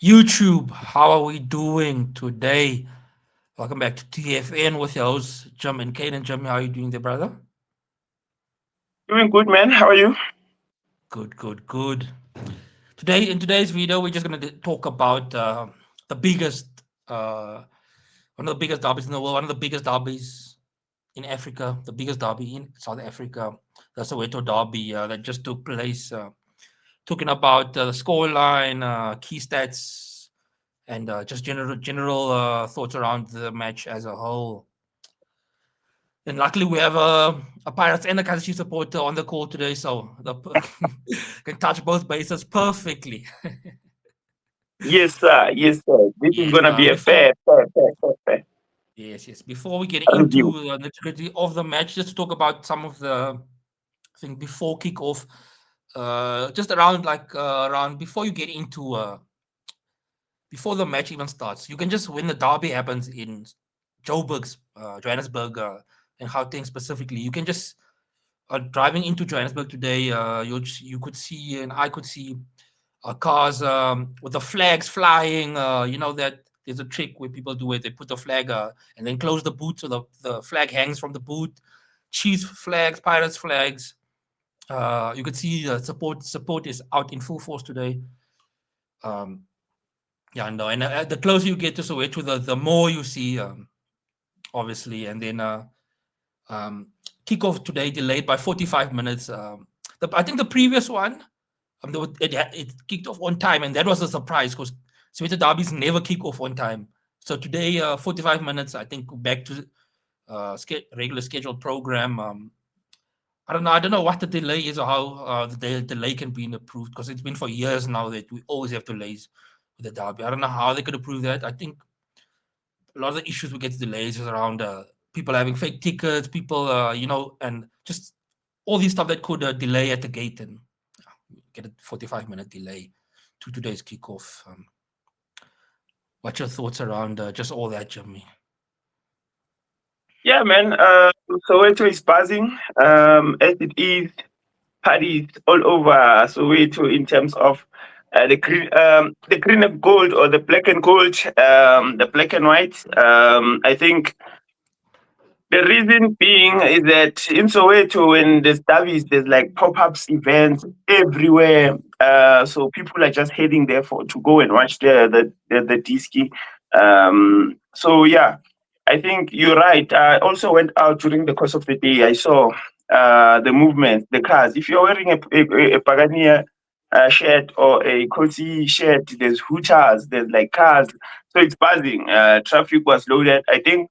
YouTube, how are we doing today? Welcome back to TFN with your hosts, Jim and Kate. And Jim, how are you doing there, brother? Doing good, man. How are you? Good, good, good. Today, in today's video, we're just going to talk about the biggest, uh, one of the biggest derbies in the world, one of the biggest derbies in Africa, the biggest derby in South Africa, the Soweto derby that just took place. Talking about the scoreline, key stats, and just general thoughts around the match as a whole. And luckily, we have a Pirates and a Kansas City supporter on the call today, so the can touch both bases perfectly. Yes, sir. Yes, sir. This is Yes, gonna be a before fair yes, before we get review. into the nitty-gritty of the match, just to talk about some of the thing before kickoff, just around around before you get into before the match even starts. You can just when the derby happens in Joburg's, Johannesburg, and Gauteng specifically, you can just driving into Johannesburg today. You could see and I could see cars with the flags flying. You know that there's a trick where people do it. They put the flag and then close the boot so the flag hangs from the boot. Chiefs flags, Pirates flags. You could see support is out in full force today. Um, yeah, no, and the closer you get to Soweto, the more you see, obviously, and then um, kickoff today delayed by 45 minutes. I think the previous one, it kicked off on time, and that was a surprise because Soweto derbies never kick off on time. So today, 45 minutes, I think, back to regular scheduled program. I don't know. I don't know what the delay is or how the delay can be approved because it's been for years now that we always have delays with the derby. I don't know how they could approve that. I think a lot of the issues we get delays is around people having fake tickets, people, and just all these stuff that could delay at the gate and get a 45-minute delay to today's kickoff. What's your thoughts around just all that, Jimmy? Yeah, man. Soweto is buzzing. As it is parties all over Soweto in terms of the green and gold or the black and gold, the black and white. I think the reason being is that in Soweto, when there's derbies, there's like pop-ups events everywhere. So people are just heading there for to go and watch the disky. So yeah, I think you're right. I also went out during the course of the day. I saw the movement, the cars. If you're wearing a Pagania shirt or a Coty shirt, there's hooters, there's like cars. So it's buzzing. Traffic was loaded. I think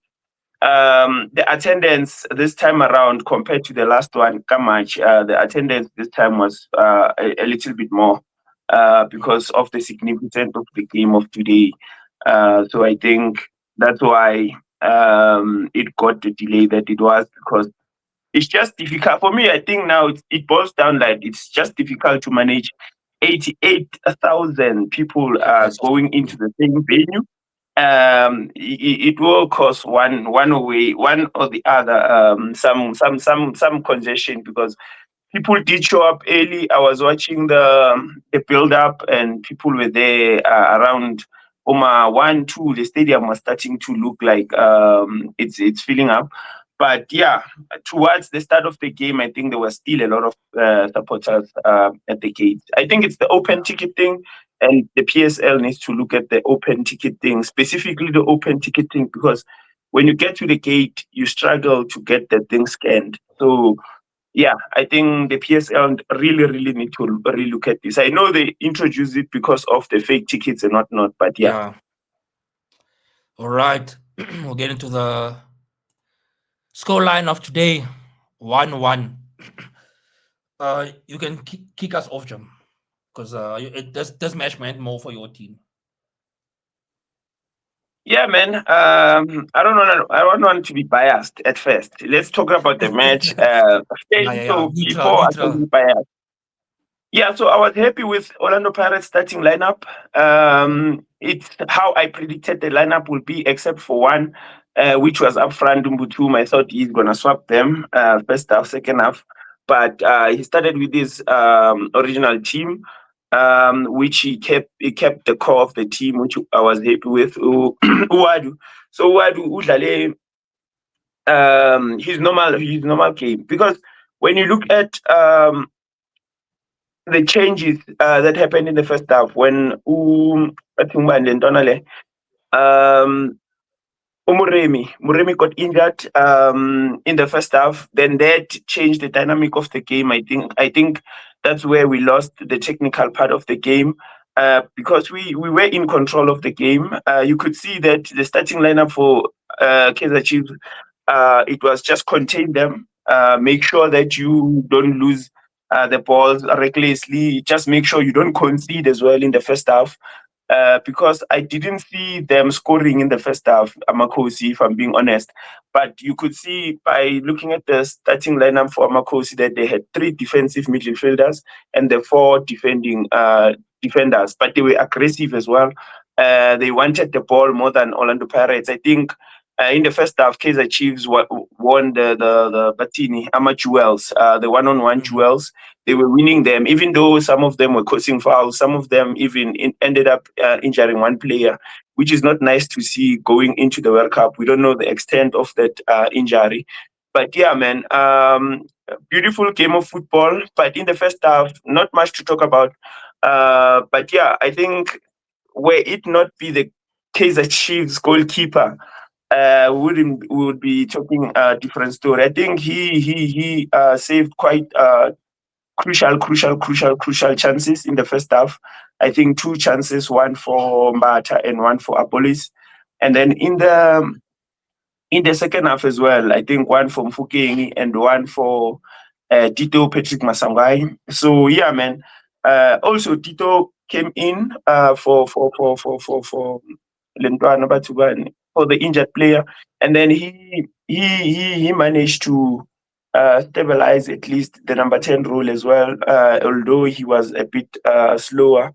the attendance this time around compared to the last one, Kamach, the attendance this time was a little bit more because of the significance of the game of today. So I think that's why it got the delay that it was because it's just difficult for me. I think now it boils down like it's just difficult to manage 88,000 people Yeah, that's going true. into the same venue. It will cause one way, one or the other, some congestion because people did show up early. I was watching the build up, and people were there around Oma 1, 2. The stadium was starting to look like it's filling up. But yeah, towards the start of the game, I think there was still a lot of supporters at the gate. I think it's the open ticket thing, and the PSL needs to look at the open ticket thing, specifically the open ticket thing, because when you get to the gate, you struggle to get the thing scanned. So yeah, I think the PSL really need to relook at this. I know they introduced it because of the fake tickets and whatnot, but yeah. Yeah. All right. We'll get into the scoreline of today 1-1. You can kick us off, Jim, because this match meant more for your team. Yeah, man. I don't want to be biased at first. Let's talk about the match. Yeah. So Neutral, before I can neutral. be biased, yeah. So I was happy with Orlando Pirates starting lineup. It's how I predicted the lineup would be, except for one, which was up front. Umbutum. I thought he's gonna swap them first half, second half, but he started with his original team. which he kept the core of the team, which I was happy with. Uwadu. So Uwadu udlale his normal game, because when you look at the changes that happened in the first half when I think Ntwanele, um Muremi got injured in the first half. Then that changed the dynamic of the game. I think that's where we lost the technical part of the game, because we were in control of the game. You could see that the starting lineup for Kaizer Chiefs, it was just contain them, make sure that you don't lose the balls recklessly. Just make sure you don't concede as well in the first half, because I didn't see them scoring in the first half, Amakosi, if I'm being honest. But you could see by looking at the starting lineup for Amakosi that they had three defensive midfielders and the four defending defenders, but they were aggressive as well. They wanted the ball more than Orlando Pirates. I think in the first half, Kaizer Chiefs won the Batini Ama duels, the one-on-one Mhm. duels. They were winning them, even though some of them were causing fouls. Some of them even ended up injuring one player, which is not nice to see going into the World Cup. We don't know the extent of that injury. But yeah, man, beautiful game of football. But in the first half, not much to talk about. But yeah, I think were it not be the Kaizer Chiefs goalkeeper, we would be talking a different story. I think he saved quite crucial chances in the first half. I think two chances, one for Mbata and one for Apolis, and then in the second half as well, I think one for Mfukeng and one for Tito Patrick Masangai. So yeah, man. Also, Tito came in for Lentwana Batubane, for the injured player, and then he managed to stabilize at least the number 10 role as well. Although he was a bit slower,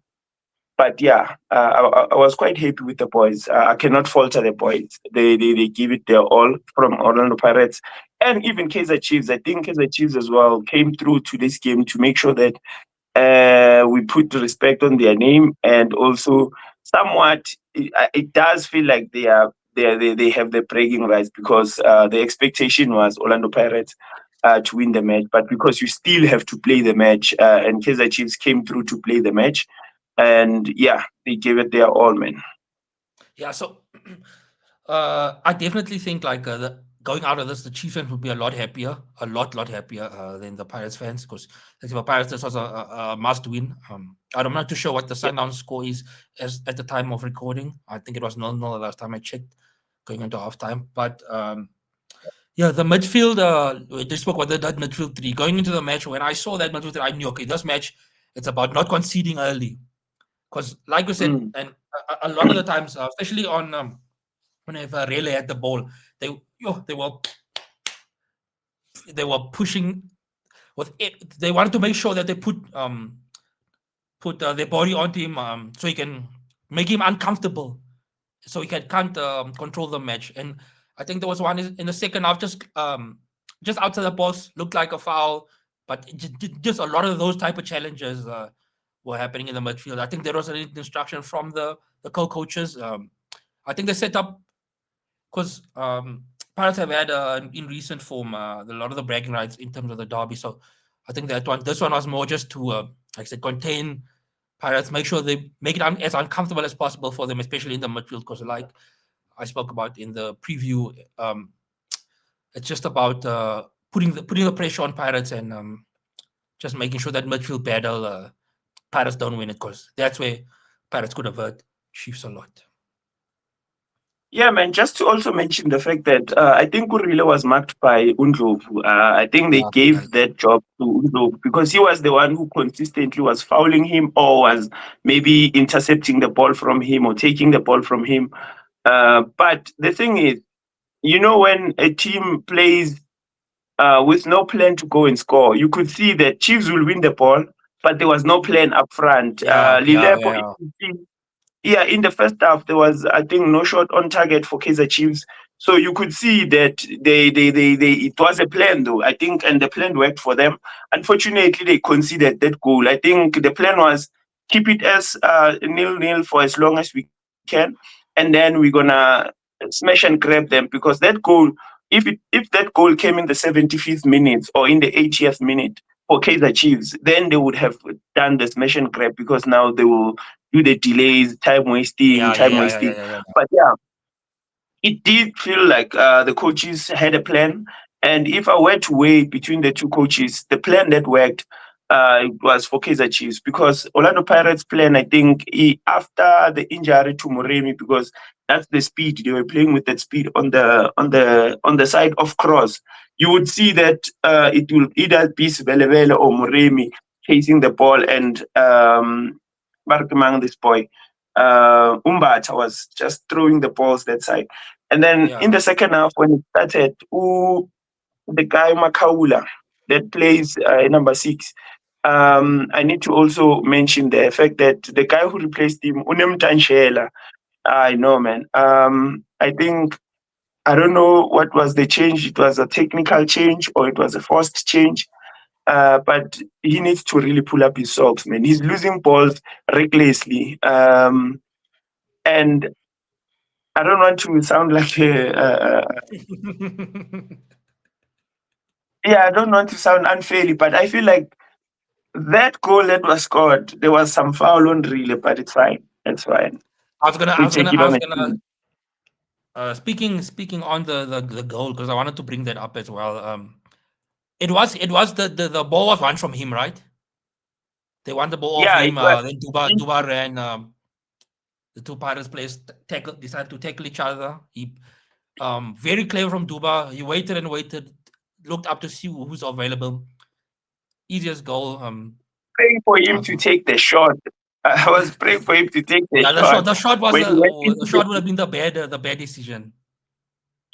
but yeah, I was quite happy with the boys. I cannot falter the boys. They give it their all from Orlando Pirates and even Kaizer Chiefs. I think Kaizer Chiefs as well came through to this game to make sure that we put respect on their name, and also somewhat it does feel like they have the bragging rights, because the expectation was Orlando Pirates to win the match, but because you still have to play the match, and Kaizer Chiefs came through to play the match, and yeah, they gave it their all, man. Yeah, so I definitely think like going out of this, the Chiefs fans would be a lot happier, lot happier than the Pirates fans, because like for Pirates this was a must win. I'm not too sure what the Yeah. Sundown score is as at the time of recording. I think it was 0-0 the last time I checked, going into halftime. But yeah, the midfield. We just spoke about that midfield three going into the match. When I saw that midfield three, I knew okay, this match it's about not conceding early, because like you said, Mm. and a lot of the times, especially on whenever Rayleigh had the ball, they they were pushing with it. They wanted to make sure that they put their body onto him, so he can make him uncomfortable, so he can't control the match. And I think there was one in the second half, just outside the box, looked like a foul, but just a lot of those type of challenges were happening in the midfield. I think there was an instruction from the co-coaches. I think they set up because Pirates have had in recent form a lot of the bragging rights in terms of the derby. So I think this one was more just to, like I said, contain Pirates, make sure they make it as uncomfortable as possible for them, especially in the midfield. Because like I spoke about in the preview, it's just about putting the pressure on Pirates and just making sure that midfield battle, Pirates don't win it, because that's where Pirates could have hurt Chiefs a lot. Yeah, man. Just to also mention the fact that I think Kurile was marked by Undlovu. I think they Yeah, I forgot. gave that job to Undlovu because he was the one who consistently was fouling him, or was maybe intercepting the ball from him or taking the ball from him. But the thing is, when a team plays with no plan to go and score, you could see that Chiefs will win the ball, but there was no plan up front. Yeah, yeah, Lilepo, if yeah. you see, yeah, in the first half there was, I think, no shot on target for Kaizer Chiefs. So you could see that it was a plan though, I think, and the plan worked for them. Unfortunately, they conceded that goal. I think the plan was keep it as nil-nil for as long as we can, and then we're gonna smash and grab them, because that goal, if that goal came in the 75th minute or in the 80th minute for Kaizer Chiefs, then they would have done the smash and grab, because now they will do the delays, time wasting, Yeah, yeah, time yeah, yeah, wasting. yeah, yeah. But yeah, it did feel like the coaches had a plan. And if I were to weigh between the two coaches, the plan that worked, it was for Kaizer Chiefs, because Orlando Pirates' plan, I think, after the injury to Moremi, because that's the speed they were playing with, that speed on the side of cross, you would see that it will either be Sebelebele or Moremi chasing the ball, and Barkemang, this boy, Umbata was just throwing the balls that side. And then in Yeah. the second half, when it started, the guy Makaula that plays number 6, I need to also mention the fact that the guy who replaced him, Unem Tanshela, I know, man. I think, I don't know what was the change. It was a technical change or it was a forced change. But he needs to really pull up his socks, man. He's losing balls recklessly. And I don't want to sound like yeah, I don't want to sound unfairly, but I feel like that goal that was scored, there was some foul on really, but it's fine. It's fine. I was gonna, I We was gonna, take it I on was the gonna. team. Speaking on the goal, because I wanted to bring that up as well. It was the ball was won from him, right? They won the ball off Yeah, him. it was. Then Duba ran. The two Pirates players decided to tackle each other. He very clever from Duba. He waited and waited, looked up to see who's available. Easiest goal. Praying for him to Also, take the shot. I was praying for him to take the yeah, the shot shot the shot was when he went the into shot would the have been the bad decision.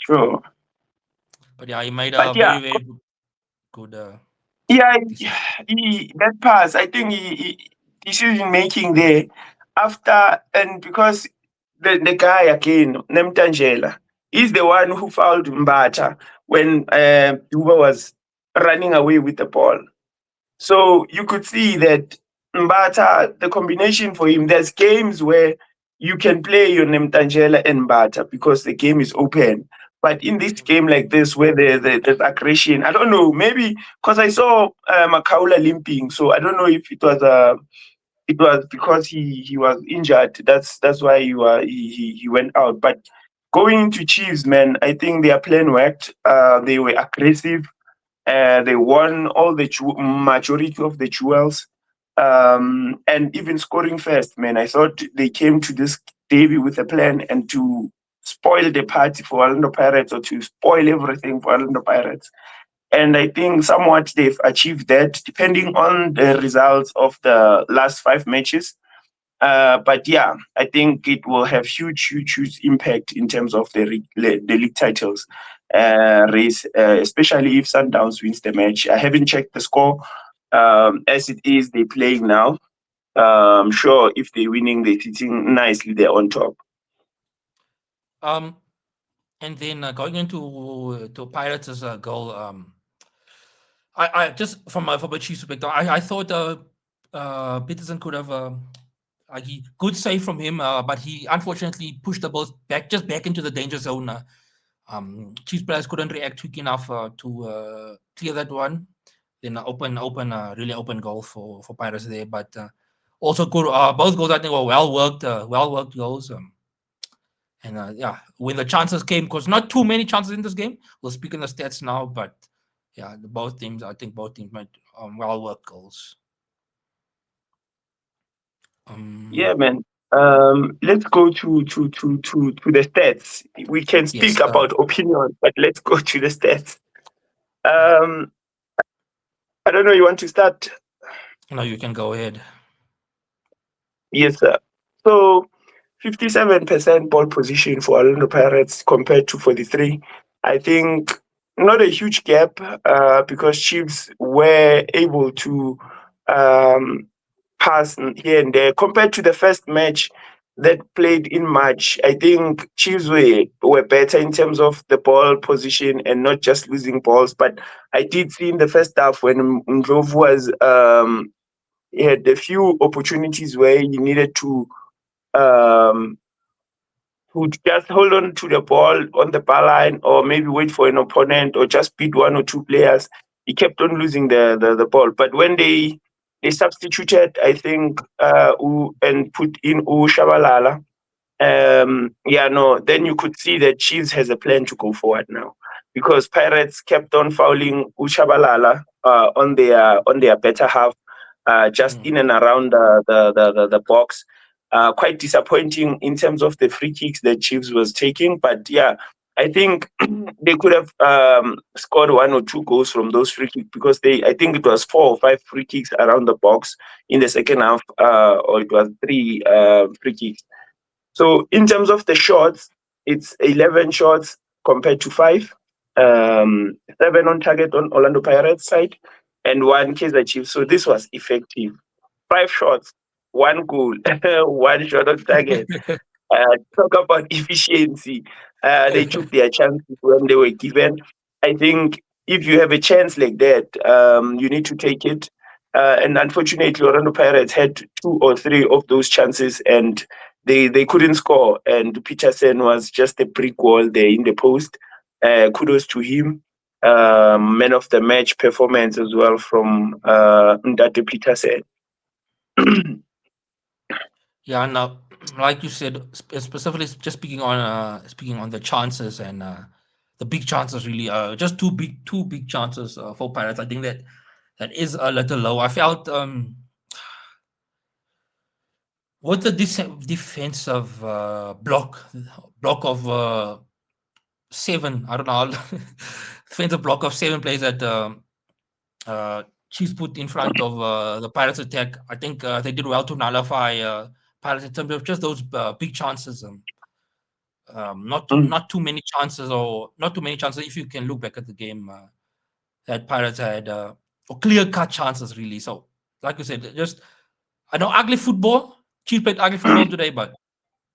throw. But yeah, he made a But yeah, very good yeah, decision. that pass, I think decision making there after, and because the guy again, Nemtangela, is the one who fouled Mbata when Duba was running away with the ball. So you could see that Mbata, the combination for him, there's games where you can play your Nemtangela and Mbata because the game is open. But in this game like this, where there's aggression, I don't know, maybe because I saw Makaula limping, so I don't know if it was because he was injured. That's why he went out. But going to Chiefs, man, I think their plan worked. They were aggressive. They won all the majority of the duels, and even scoring first. Man, I thought they came to this derby with a plan and to spoil the party for Orlando Pirates, or to spoil everything for Orlando Pirates. And I think somewhat they've achieved that, depending on the results of the last 5 matches. But yeah, I think it will have huge impact in terms of the league titles race, especially if Sundowns wins the match. I haven't checked the score. As it is, they're playing now. I'm sure if they're winning, they're sitting nicely there on top. Um, and then going into to Pirates as a goal. I just from a Chiefs perspective, I thought Peterson could have he good save from him, but he unfortunately pushed the ball back into the danger zone. Chiefs players couldn't react quick enough to clear that one. Then really open goal for Pirates there, but also good. Both goals I think were well worked goals. And yeah, when the chances came, because not too many chances in this game. We'll speak in the stats now, but yeah, I think both teams made well worked goals. Yeah, Um, man. Let's go to the stats. We can speak yes, about opinions, but let's go to the stats. Um, I don't know. You want to start? no, you can go ahead. Yes, sir. So 57% ball position for Orlando Pirates compared to 43. I think not a huge gap, because Chiefs were able to um, pass here and there compared to the first match that played in March. I think Chiefs were better in terms of the ball position and not just losing balls. But I did see in the first half when Ndlovu was he had a few opportunities where he needed um, to just hold on to the ball on the bar line, or maybe wait for an opponent, or just beat one or two players. He kept on losing the ball. But when they substituted, I think, and put in Shabalala, yeah, no, then you could see that Chiefs has a plan to go forward now, because Pirates kept on fouling Ushabalala on their better half, just Mm. in and around the box. Quite disappointing in terms of the free kicks that Chiefs was taking, but yeah, I think they could have scored one or two goals from those free kicks, because I think it was 4 or 5 free kicks around the box in the second half, or it was three free kicks. So in terms of the shots, it's 11 shots compared to 5. 7 on target on Orlando Pirates side, and 1 Kaizer Chiefs. So this was effective. 5 shots, 1 goal, 1 shot on target. Talk about efficiency. They took their chances when they were given. I think if you have a chance like that, you need to take it. And unfortunately, Orlando Pirates had 2 or 3 of those chances, and they couldn't score. And Peterson was just a brick wall there in the post. Kudos to him. Man of the match performance as well from Ndate Peterson. Yeah, now, like you said, specifically just speaking on the chances and the big chances, really, just two big chances for Pirates. I think that is a little low. I felt with the defensive block of 7. I don't know. Defensive block of 7 players that uh, Chiefs put in front of the Pirates attack. I think they did well to nullify Pirates in terms of just those big chances. Mm. Not too many chances, or not too many chances. If you can look back at the game, that Pirates had or clear cut chances, really. So, like you said, just I know ugly football. Chiefs played ugly football today, but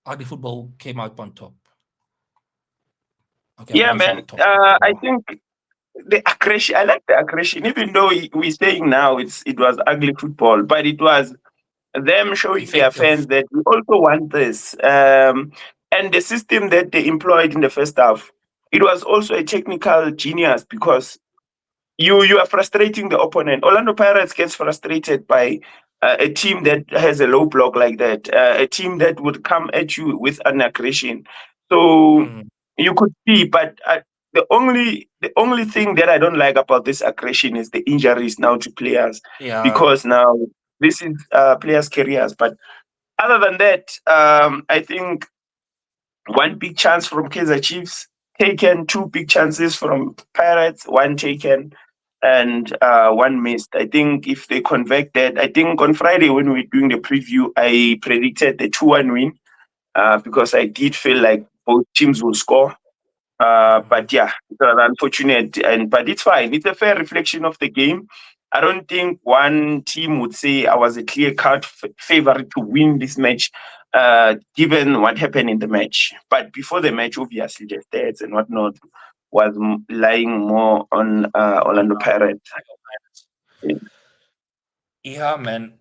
ugly football came out on top. Okay, Yeah, on man. top. I think the aggression. I like the aggression, even though we're saying now it was ugly football, but it was them showing their Effective. fans that we also want this. And the system that they employed in the first half, it was also a technical genius, because you are frustrating the opponent. Orlando Pirates gets frustrated by a team that has a low block like that, a team that would come at you with an aggression. So Mm, you could see, but the only thing that I don't like about this aggression is the injuries now to players, yeah. because now this is players' careers. But other than that, I think 1 big chance from Kaizer Chiefs taken, 2 big chances from Pirates, 1 taken, and 1 missed. I think if they convert that, I think on Friday when we were doing the preview, I predicted the 2-1 win, because I did feel like both teams will score. Mm. But yeah, it was unfortunate, but it's fine. It's a fair reflection of the game. I don't think one team would say I was a clear cut favorite to win this match, given what happened in the match. But before the match, obviously the stats and whatnot was lying more on On Orlando Pirates. Pirates. Yeah, man.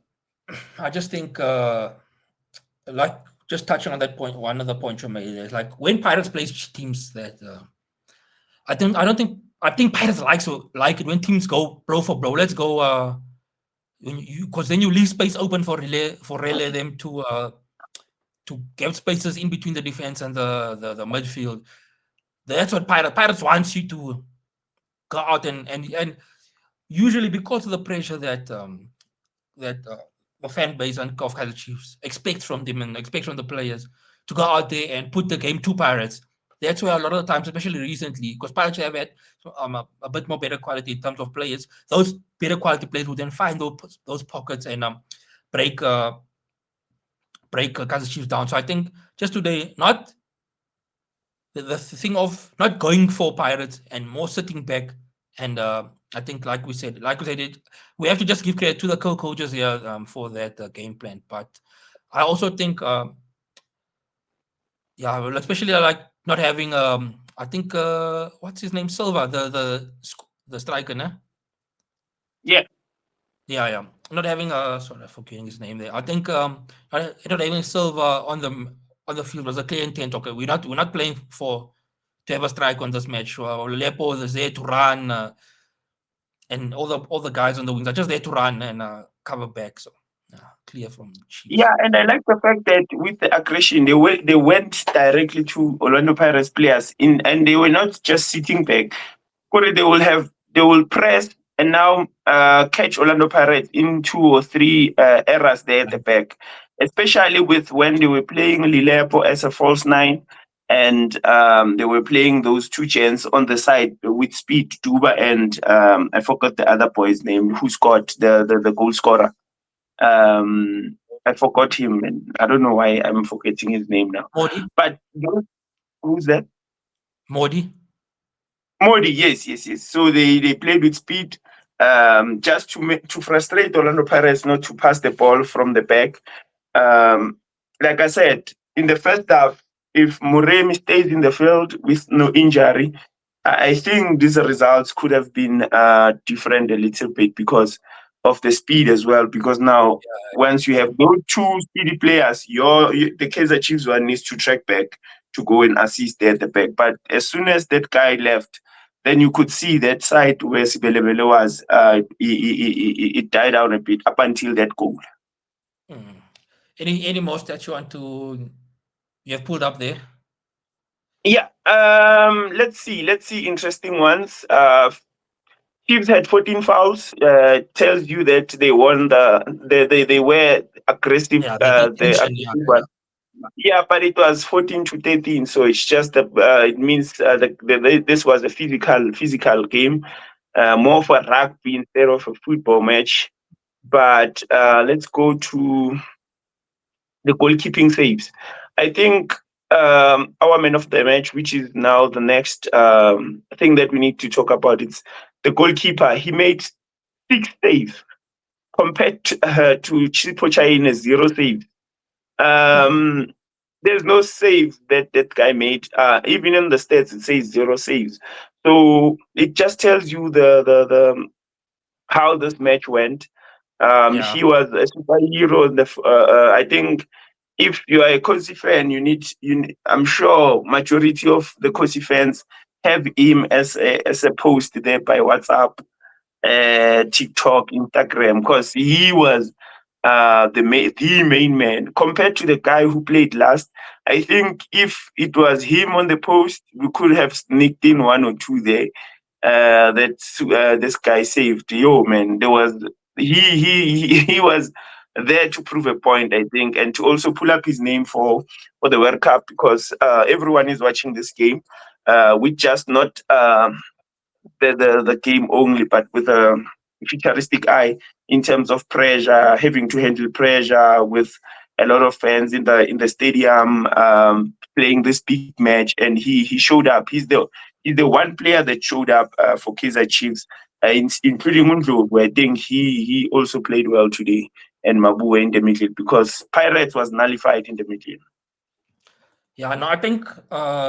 I just think, like, just touching on that point, one of the points you made is like when Pirates plays teams that I think Pirates like it when teams go bro for bro. Let's go. When you because then you leave space open for relay them to get spaces in between the defense and the midfield. That's what Pirates wants you to go out and usually because of the pressure that the fan base and of Kaizer Chiefs expect from them and expect from the players to go out there and put the game to Pirates. That's why a lot of the times, especially recently, because Pirates have had a bit more better quality in terms of players. Those better quality players will then find those pockets and break Kaizer Chiefs down. So I think just today, not the thing of not going for Pirates and more sitting back. And I think, like we said, we have to just give credit to the co-coaches here for that game plan. But I also think, yeah, well, especially like not having, I think, what's his name, Silva, the striker, né? Yeah. Yeah, yeah. not having sorry, I'm forgetting his name there. I think not having Silva on the field was a clear intent. Okay, we're not playing for to have a strike on this match. Lepo is there to run, and all the guys on the wings are just there to run and cover back. So clear from Chiefs. Yeah, and I like the fact that with the aggression, they went directly to Orlando Pirates players and they were not just sitting back. Kore, they will press and now catch Orlando Pirates in 2 or 3 errors there at the back, especially with when they were playing Lilepo as a false nine, and they were playing those two gents on the side with speed, Duba and I forgot the other boy's name who scored the goal scorer. I forgot him, and I don't know why I'm forgetting his name now. Modi, But who's that? Modi. Modi, yes, yes, yes. So they played with speed, just to frustrate Orlando Pirates not to pass the ball from the back. Um, like I said, in the first half, if Muremi stays in the field with no injury, I think these results could have been different a little bit because of the speed as well. Because now, once you have those two speedy players, the Kaizer Chiefs one needs to track back to go and assist there at the back. But as soon as that guy left, then you could see that side where Sebelebele was, it died down a bit up until that goal. Mm. Any more stats you want to you have pulled up there? Yeah. Let's see. Let's see. Interesting ones. Chiefs had 14 fouls. Tells you that they won they were aggressive. Yeah, the The tension. Yeah, aggressive one. Yeah, but it was 14-13, so it's just it means this was a physical game, more for rugby instead of a football match. But let's go to the goalkeeping saves. I think our man of the match, which is now the next thing that we need to talk about, it's the goalkeeper. He made 6 saves compared to Chipo Chaina's 0 saves. Um, there's no save that that guy made. Even in the stats, it says 0 saves. So it just tells you the how this match went. yeah, He was a superhero. I think if you are a Kosi fan, I'm sure majority of the Kosi fans have him as a post there by WhatsApp, TikTok, Instagram, because he was the main man compared to the guy who played last. I think if it was him on the post, we could have sneaked in 1 or 2 there. That this guy saved. Yo, man, there was he was there to prove a point, I think, and to also pull up his name for the World Cup because everyone is watching this game with just not the game only, but with a futuristic eye in terms of pressure, having to handle pressure with a lot of fans in the stadium, playing this big match, and he showed up. He's the one player that showed up for Kaizer Chiefs, including Mundlo, who I think he also played well today, and Mabue in the middle because Pirates was nullified in the middle. yeah. No, I think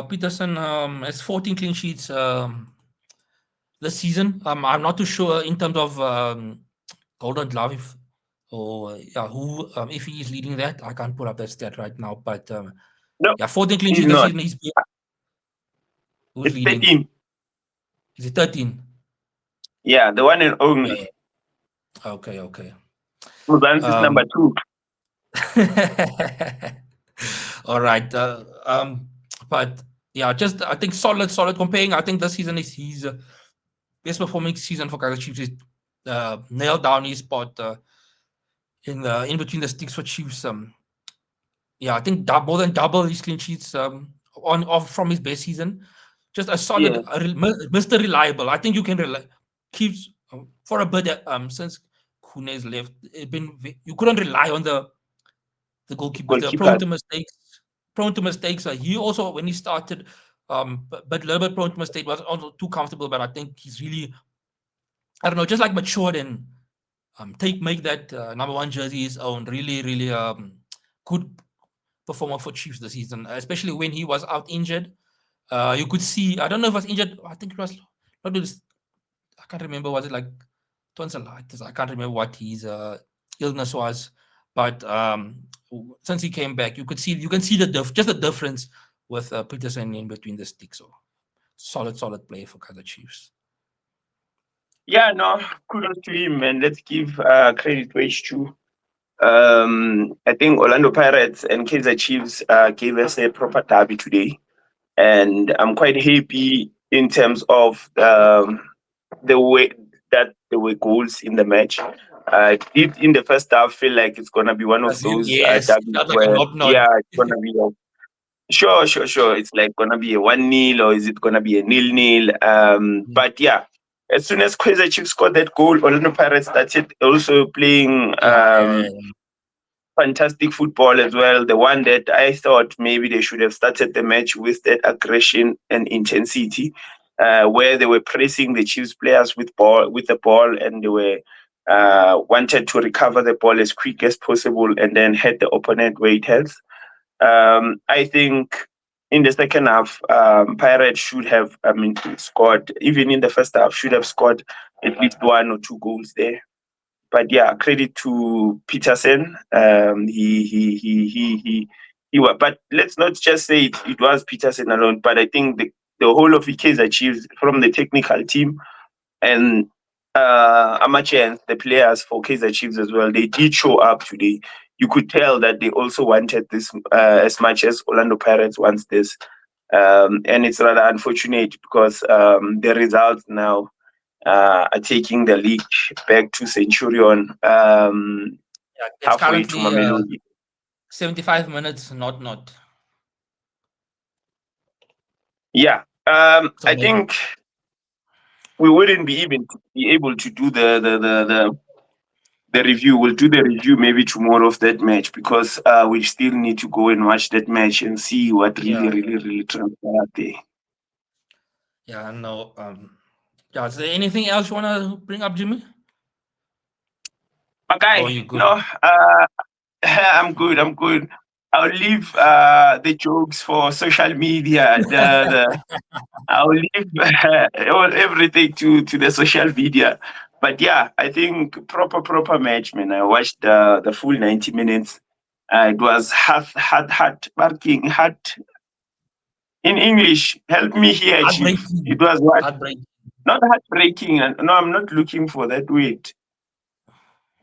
Peterson has 14 clean sheets this season. I'm not too sure in terms of Golden Glove or yeah, who if he is leading that. I can't pull up that stat right now, but No, yeah, 14 clean he's sheets this not. season. Who's It's leading? 13. Is it 13? Yeah, the one and Yeah. only. Okay. Okay. Muzan's is number Um, 2. all right. But yeah, just I think solid comparing. I think this season is his best performing season for Kaizer Chiefs. Is nailed down his spot in between the sticks for Chiefs. Yeah, I think more than double his clean sheets on off from his best season. Just a solid, Yeah, Mr. Reliable. I think you can keeps for a bit since Kune's left. You couldn't rely on the goalkeepers. They're prone goalkeeper. to mistakes. Prone to mistakes. He also when he started, but a little bit prone to mistake was also too comfortable. But I think he's really, I don't know, just like matured and make that number one jersey his own. Really good performer for Chiefs this season, especially when he was out injured. You could see, I don't know if it was injured. I think it was not. I can't remember. Was it like tonsillitis? I can't remember what his illness was. But since he came back, you can see just the difference with Peterson in between the sticks. So solid play for Kaizer Chiefs. Yeah, no, kudos to him, and let's give credit where it's due. I think Orlando Pirates and Kaizer Chiefs gave us a proper derby today, and I'm quite happy in terms of the way that there were goals in the match. I did in the first half feel like it's gonna be one of As in, those yes, derbies not like a where, knob nod. yeah, it's gonna be a sure. It's like gonna be a 1-0 or is it gonna be a 0-0? Mm. But yeah, as soon as Kaizer Chiefs scored that goal, Orlando Pirates started also playing Yeah. fantastic football as well. The one that I thought maybe they should have started the match with that aggression and intensity, where they were pressing the Chiefs players with the ball, and they were wanted to recover the ball as quick as possible and then head the opponent where it heads. I think in the second half, Pirates should have, scored. Even in the first half, should have scored at least one or two goals there. But yeah, credit to Peterson. He was. But let's not just say it was Peterson alone. But I think the whole of it is achieved from the technical team and amateurs, the players for Kaizer Chiefs as well. They did show up today. You could tell that they also wanted this as much as Orlando Pirates wants this. And it's rather unfortunate because the results now are taking the league back to Centurion, Yeah, it's halfway to currently Mamelodi. 75 minutes, not. Yeah, So I maybe, think we wouldn't be even be able to do the review. We'll do the review maybe tomorrow of that match because we still need to go and watch that match and see what yeah, really transpired there. yeah, no. Yeah, is there anything else you want to bring up, Jimmy? Oh, Okay, you good? no, I'm good. I'm good. I'll leave the jokes for social media. I'll leave everything to the social media. But yeah, I think proper match, man. I watched the full 90 minutes. It was hard barking, hard in English. Help me here, Chief. It Heartbreaking. was what? Heartbreaking. Not heartbreaking. No, I'm not looking for that word.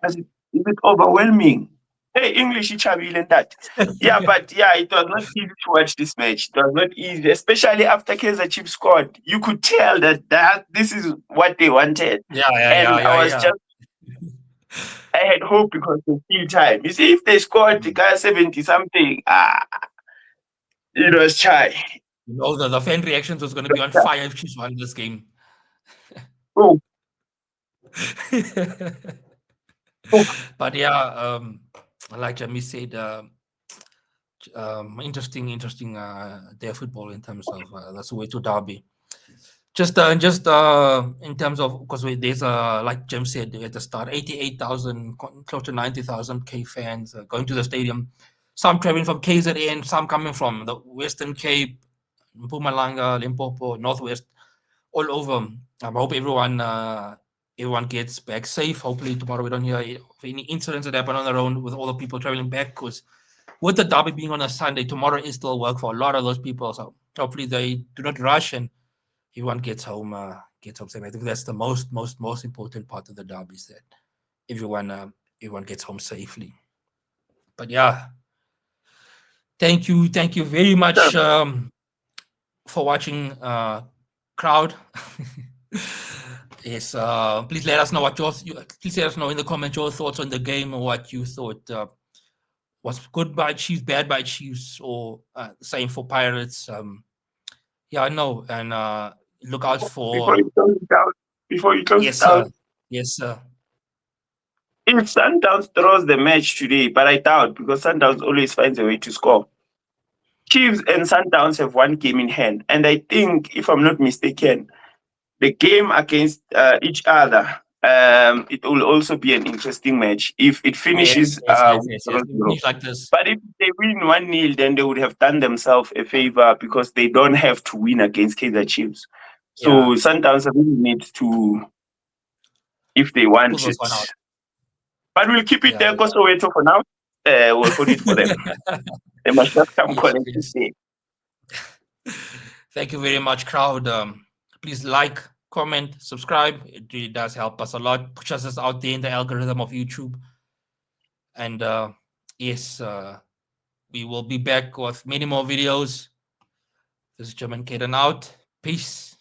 Is it overwhelming? Hey, English Ichabile and that. Yeah, but yeah, it was not easy to watch this match. It was not easy, especially after Kaizer Chiefs scored. You could tell that this is what they wanted. And I was Yeah. just, I had hope because there's still time. You see, if they scored the guy 70 something, it was shy. You know, the fan reactions was going to be on fire if she's won this game. Oh, oh, But yeah, like Jamie said, interesting day of football in terms of the Soweto derby. Just in terms of, because there's like Jim said at the start, 88,000, close to 90,000 K fans going to the stadium. Some traveling from KZN, some coming from the Western Cape, Mpumalanga, Limpopo, Northwest, all over. I hope everyone gets back safe. Hopefully tomorrow we don't hear of any incidents that happen on the road with all the people traveling back. Because with the derby being on a Sunday, tomorrow is still work for a lot of those people. So hopefully they do not rush and everyone gets home safe. I think that's the most important part of the derby is that everyone gets home safely. But yeah, thank you very much for watching, crowd. Yes, please let us know please let us know in the comments your thoughts on the game and what you thought was good by Chiefs, bad by Chiefs, or same for Pirates. Yeah, I know, and look out before for you close it down, before you close it yes, sir, down, yes, sir. if Sundowns draws the match today, but I doubt because Sundowns always finds a way to score. Chiefs and Sundowns have one game in hand, and I think, if I'm not mistaken, the game against each other, it will also be an interesting match if it finishes with Yes. 0-0. Finish like this. But if they win 1-0, then they would have done themselves a favor because they don't have to win against Kaizer Chiefs. So Yeah, Sundowns really need to, if they pull want those it, one out. But we'll keep it Yeah, there because Soweto for now. We'll hold it for them. They must just come yes, collect it yes. there. Thank you very much, crowd. Please like, comment, subscribe. It really does help us a lot, pushes us out there in the algorithm of YouTube. And yes, we will be back with many more videos. This is German Kaden out. Peace.